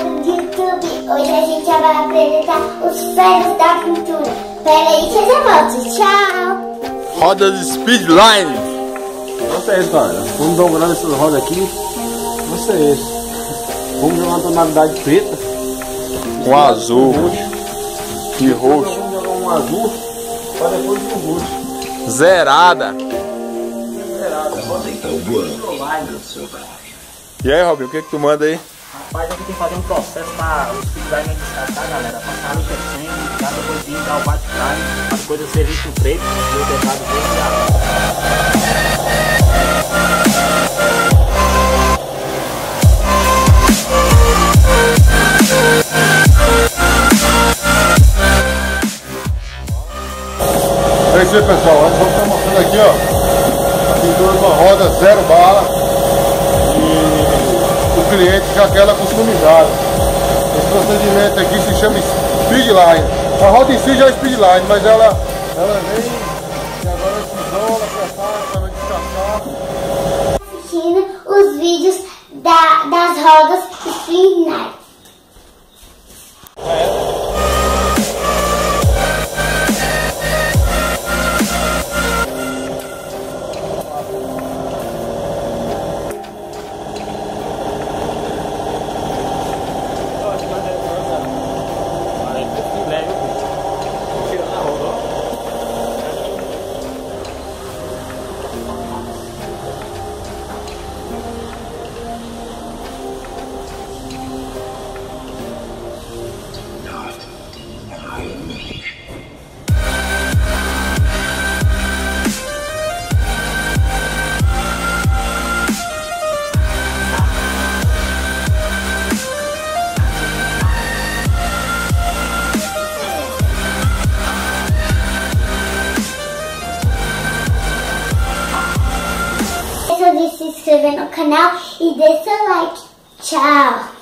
do YouTube. Hoje a gente já vai apresentar os ferros da pintura. Pera aí que eu já volto. Tchau! Rodas Speedline. Nossa, é isso, cara. Vamos dobrando essas rodas aqui. Nossa, é isso. Vamos jogar uma tonalidade preta. Um azul. E roxo. Vamos jogar um azul para depois um roxo. Zerada. E aí, Robin, o que tu manda aí? Rapaz, aqui tem que fazer um processo para os speedline descartar, galera. Passar a lixa sem, depois vir dar o bate-time, as coisas serem no preto, e o teclado bem É isso aí, pessoal, nós vamos estar mostrando aqui, ó, a pintura de uma roda 0 bala e o cliente já quer ela customizada. Esse procedimento aqui se chama Speedline. A roda em si já é Speedline, mas ela vem e agora se isola, prepara para descartar. Assistindo os vídeos das rodas Speedline. De se inscrever no canal e dê seu like. Tchau!